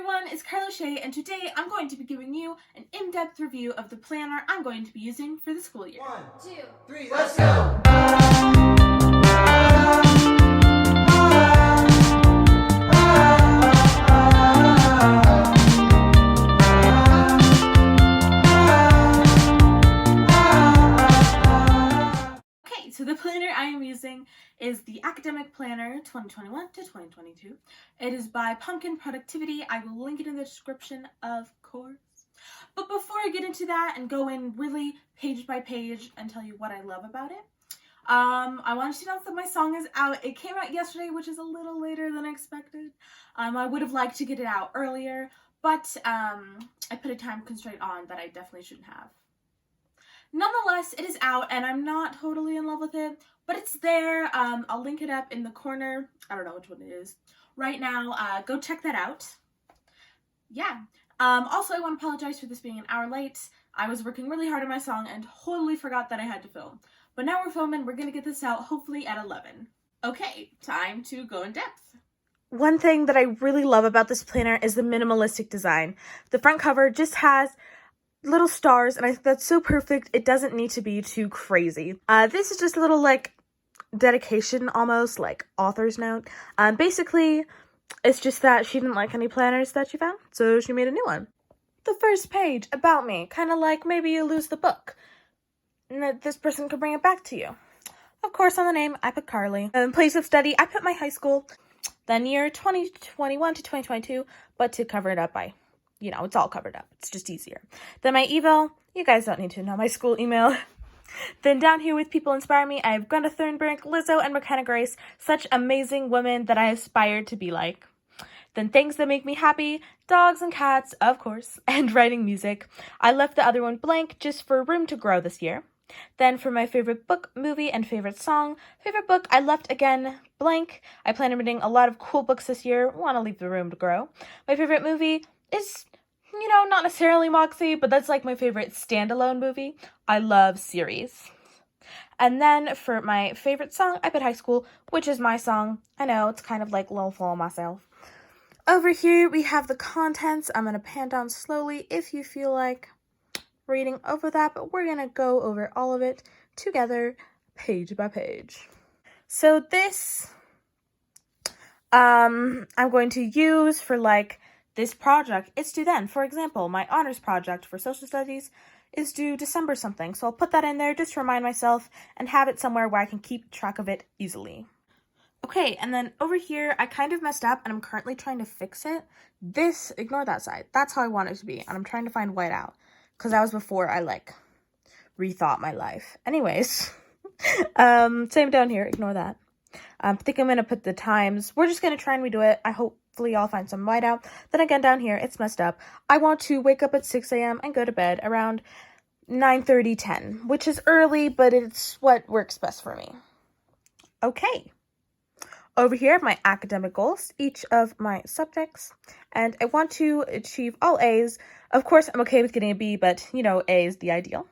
everyone, it's Carla Shea, and today I'm going to be giving you an in-depth review of the planner I'm going to be using for the school year. 1, 2, 3, let's go! So the planner I am using is the Academic Planner 2021 to 2022. It is by Pumpkin Productivity. I will link it in the description, of course. But before I get into that and go in really page by page and tell you what I love about it, I wanted to announce that my song is out. It came out yesterday, which is a little later than expected. I would have liked to get it out earlier, but I put a time constraint on that I definitely shouldn't have. Nonetheless, it is out, and I'm not totally in love with it, but it's there. I'll link it up in the corner. I don't know which one it is right now. Go check that out. Yeah. Also, I want to apologize for this being an hour late. I was working really hard on my song and totally forgot that I had to film. But now we're filming. We're going to get this out hopefully at 11. Okay, time to go in depth. One thing that I really love about this planner is the minimalistic design. The front cover just has little stars, and I think that's so perfect. It doesn't need to be too crazy. This is just a little like dedication, almost like author's note. Basically, it's just that she didn't like any planners that she found, so she made a new one. The first page, about me, kind of like maybe you lose the book, and that this person could bring it back to you. Of course, on the name, I put Carly. In place of study, I put my high school, then year 2021 to 2022, but to cover it up, it's all covered up. It's just easier. Then my email, you guys don't need to know my school email. Then down here with people inspire me, I have Greta Thunberg, Lizzo, and McKenna Grace, such amazing women that I aspire to be like. Then things that make me happy, dogs and cats, of course, and writing music. I left the other one blank just for room to grow this year. Then for my favorite book, movie, and favorite song, favorite book, I left again blank. I plan on reading a lot of cool books this year, want to leave the room to grow. My favorite movie is, not necessarily Moxie, but that's like my favorite standalone movie. I love series. And then for my favorite song, I put High School, which is my song. I know, it's kind of like low fall myself. Over here, we have the contents. I'm going to pan down slowly if you feel like reading over that, but we're going to go over all of it together, page by page. So this, I'm going to use for this project. It's due then. For example, my honors project for social studies is due December something. So I'll put that in there just to remind myself and have it somewhere where I can keep track of it easily. Okay, and then over here, I kind of messed up and I'm currently trying to fix it. Ignore that side. That's how I want it to be. And I'm trying to find white out because that was before I rethought my life. Anyways, same down here. Ignore that. I think I'm going to put the times. We're just going to try and redo it. Hopefully I'll find some whiteout. Then again, down here, it's messed up. I want to wake up at 6 a.m. and go to bed around 9:30, 10, which is early, but it's what works best for me. Okay. Over here, I have my academic goals, each of my subjects, and I want to achieve all A's. Of course, I'm okay with getting a B, but, A is the ideal.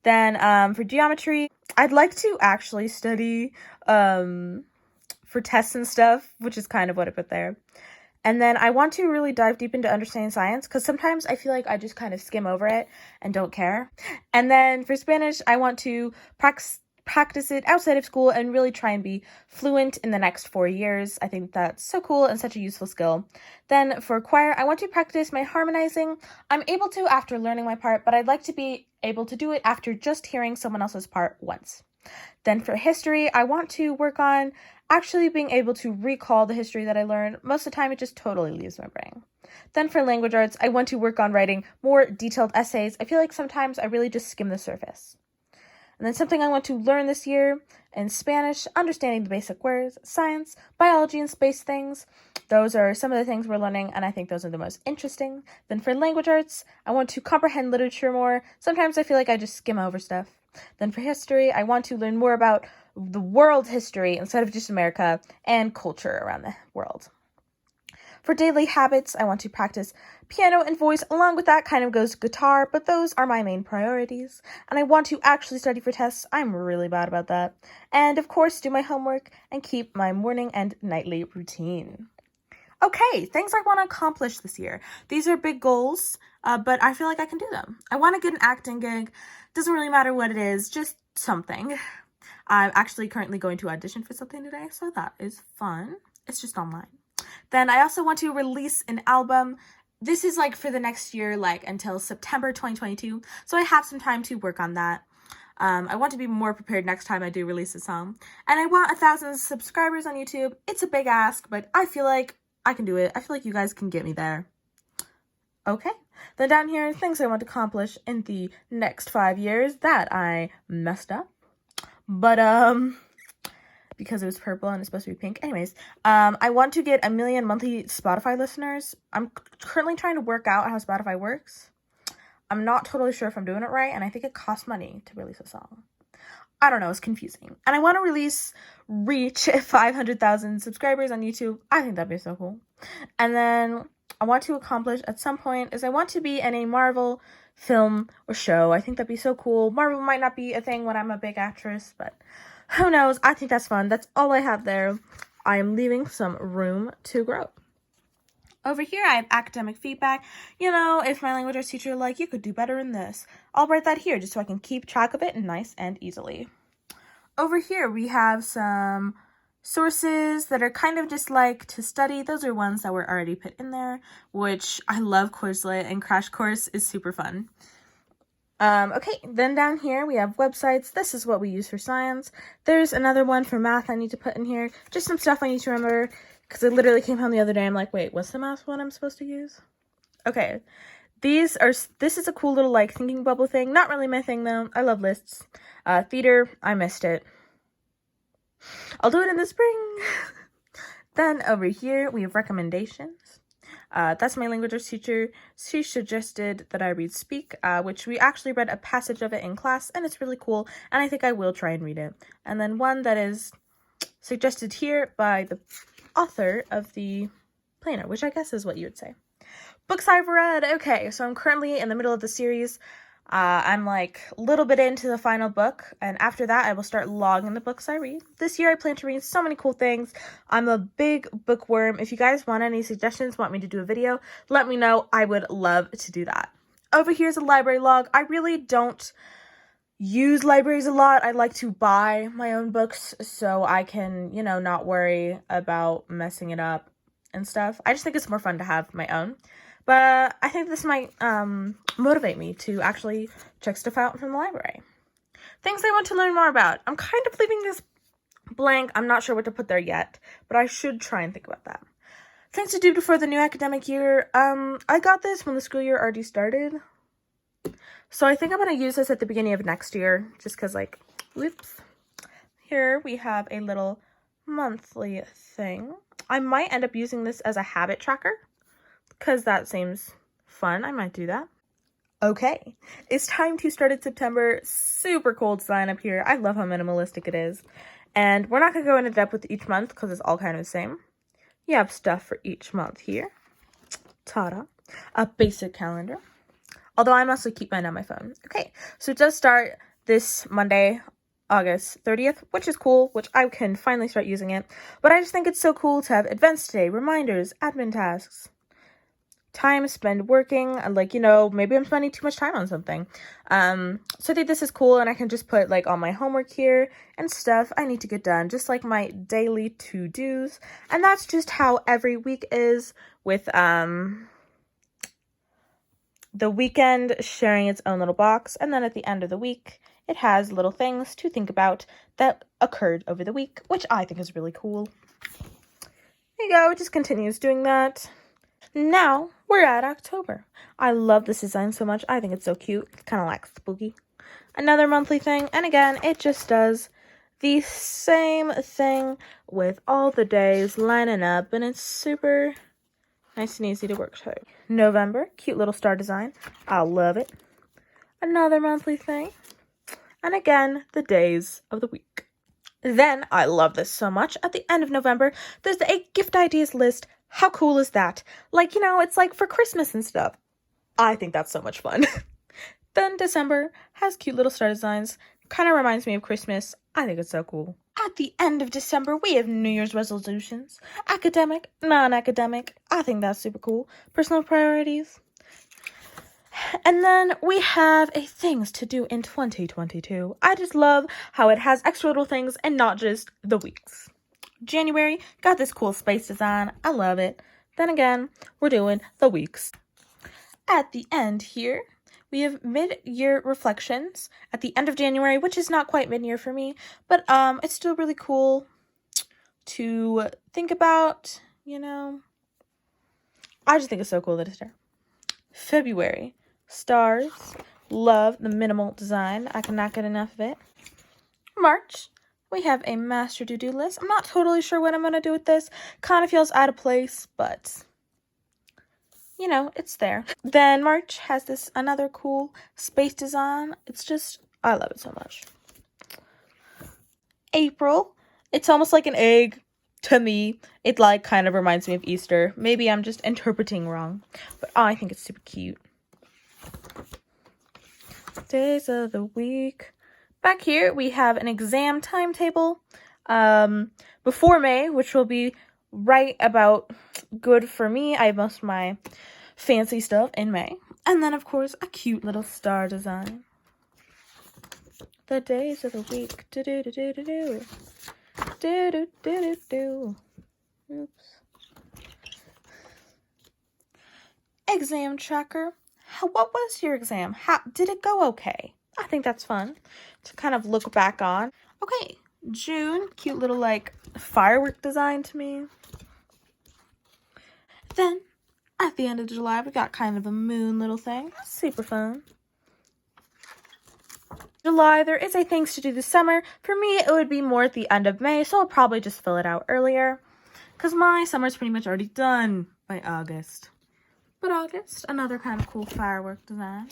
Then for geometry, I'd like to actually study for tests and stuff, which is kind of what I put there. And then I want to really dive deep into understanding science because sometimes I feel like I just kind of skim over it and don't care. And then for Spanish, I want to practice it outside of school and really try and be fluent in the next 4 years. I think that's so cool and such a useful skill. Then for choir, I want to practice my harmonizing. I'm able to after learning my part, but I'd like to be able to do it after just hearing someone else's part once. Then for history, I want to work on actually being able to recall the history that I learned. Most of the time, it just totally leaves my brain. Then for language arts, I want to work on writing more detailed essays. I feel like sometimes I really just skim the surface. And then something I want to learn this year in Spanish, understanding the basic words, science, biology, and space things. Those are some of the things we're learning, and I think those are the most interesting. Then for language arts, I want to comprehend literature more. Sometimes I feel like I just skim over stuff. Then for history, I want to learn more about the world history instead of just America and culture around the world. For daily habits, I want to practice piano and voice. Along with that kind of goes guitar, but those are my main priorities. And I want to actually study for tests. I'm really bad about that. And of course, do my homework and keep my morning and nightly routine. Okay, things I want to accomplish this year. These are big goals, but I feel like I can do them. I want to get an acting gig. Doesn't really matter what it is, just something. I'm actually currently going to audition for something today, so that is fun. It's just online. Then I also want to release an album. This is like for the next year, like until September 2022, so I have some time to work on that. I want to be more prepared next time I do release a song. And I want 1,000 subscribers on YouTube. It's a big ask, but I feel like I can do it. I feel like you guys can get me there. Okay. Then down here, things I want to accomplish in the next 5 years that I messed up. But, because it was purple and it's supposed to be pink. Anyways, I want to get 1 million monthly Spotify listeners. I'm currently trying to work out how Spotify works. I'm not totally sure if I'm doing it right, and I think it costs money to release a song. I don't know, it's confusing. And I want to reach 500,000 subscribers on YouTube. I think that'd be so cool. And then I want to accomplish at some point is I want to be in a Marvel film or show. I think that'd be so cool. Marvel might not be a thing when I'm a big actress, but who knows? I think that's fun. That's all I have there. I am leaving some room to grow. Over here, I have academic feedback. You know, if my language arts teacher like, you could do better in this, I'll write that here just so I can keep track of it nice and easily. Over here, we have some sources that are kind of just like to study. Those are ones that were already put in there, which I love Quizlet, and Crash Course is super fun. Okay, then down here we have websites. This is what we use for science. There's another one for math I need to put in here. Just some stuff I need to remember. Because I literally came home the other day, I'm like, wait, what's the math one I'm supposed to use? Okay, this is a cool little, like, thinking bubble thing. Not really my thing, though. I love lists. Theater, I missed it. I'll do it in the spring. Then over here, we have recommendations. That's my language arts teacher. She suggested that I read Speak, which we actually read a passage of it in class, and it's really cool, and I think I will try and read it. And then one that is suggested here by the author of the planner, which I guess is what you would say. Books I've read. Okay, so I'm currently in the middle of the series. I'm like a little bit into the final book, and after that I will start logging the books I read. This year I plan to read so many cool things. I'm a big bookworm. If you guys want any suggestions, want me to do a video, let me know. I would love to do that. Over here's a library log. I really don't use libraries a lot. I like to buy my own books so I can, you know, not worry about messing it up and stuff. I just think it's more fun to have my own. But I think this might motivate me to actually check stuff out from the library. Things I want to learn more about. I'm kind of leaving this blank. I'm not sure what to put there yet, but I should try and think about that. Things to do before the new academic year. I got this when the school year already started. So I think I'm going to use this at the beginning of next year, just because, like, whoops. Here we have a little monthly thing. I might end up using this as a habit tracker, because that seems fun. I might do that. Okay, it's time to start in September. Super cold sign up here. I love how minimalistic it is. And we're not going to go into depth with each month, because it's all kind of the same. You have stuff for each month here. Ta-da. A basic calendar. Although I mostly keep mine on my phone. Okay, so it does start this Monday, August 30th, which is cool, which I can finally start using it. But I just think it's so cool to have events today, reminders, admin tasks, time spent working, like, you know, maybe I'm spending too much time on something. So I think this is cool, and I can just put, like, all my homework here and stuff I need to get done, just like my daily to-dos. And that's just how every week is with, the weekend sharing its own little box, and then at the end of the week, it has little things to think about that occurred over the week, which I think is really cool. There you go, it just continues doing that. Now, we're at October. I love this design so much. I think it's so cute. It's kind of like spooky. Another monthly thing, and again, it just does the same thing with all the days lining up, and it's super nice and easy to work through. November, cute little star design. I love it. Another monthly thing. And again, the days of the week. Then, I love this so much, at the end of November, there's the 8 gift ideas list. How cool is that? Like, you know, it's like for Christmas and stuff. I think that's so much fun. Then December has cute little star designs. Kind of reminds me of Christmas. I think it's so cool. At the end of December, we have New Year's resolutions. Academic, non-academic. I think that's super cool. Personal priorities. And then we have a things to do in 2022. I just love how it has extra little things and not just the weeks. January, got this cool space design. I love it. Then again, we're doing the weeks. At the end here, we have mid-year reflections at the end of January, which is not quite mid-year for me, but it's still really cool to think about, you know. I just think it's so cool that it's there. February, stars, love the minimal design. I cannot get enough of it. March, we have a master to-do list. I'm not totally sure what I'm going to do with this. Kind of feels out of place, but you know, it's there. Then March has this another cool space design. It's just, I love it so much. April, it's almost like an egg to me. It like kind of reminds me of Easter. Maybe I'm just interpreting wrong, but I think it's super cute. Days of the week. Back here we have an exam timetable before May, which will be right about good for me. I have most of my fancy stuff in May. And then, of course, a cute little star design. The days of the week. Do-do-do-do-do-do. Do-do-do-do-do. Oops. Exam tracker. What was your exam? How did it go okay? I think that's fun to kind of look back on. Okay, June. Cute little, like, firework design to me. Then, at the end of July, we got kind of a moon little thing. Super fun. July, there is a things to do this summer. For me, it would be more at the end of May, so I'll probably just fill it out earlier. Because my summer's pretty much already done by August. But August, another kind of cool firework design.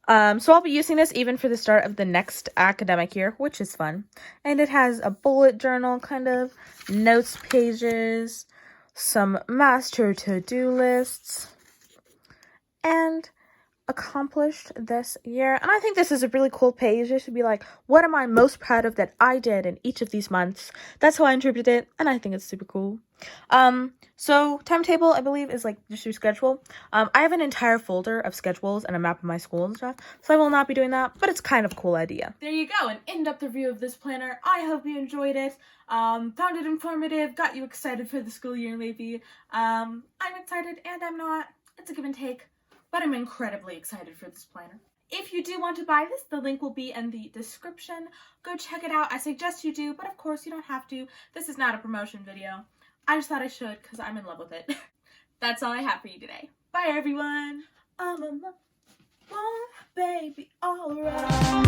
So I'll be using this even for the start of the next academic year, which is fun. And it has a bullet journal, kind of, notes pages, some master to-do lists, and accomplished this year. And I think this is a really cool page. It should be like, what am I most proud of that I did in each of these months? That's how I interpret it, and I think it's super cool. So timetable, I believe, is like just your schedule. I have an entire folder of schedules and a map of my school and stuff, so I will not be doing that, but it's kind of a cool idea. There you go, an in-depth review of this planner. I hope you enjoyed it. Found it informative, got you excited for the school year maybe. I'm excited and I'm not. It's a give and take, but I'm incredibly excited for this planner. If you do want to buy this, the link will be in the description. Go check it out. I suggest you do, but of course you don't have to. This is not a promotion video. I just thought I should because I'm in love with it. That's all I have for you today. Bye, everyone. I'm a baby, alright.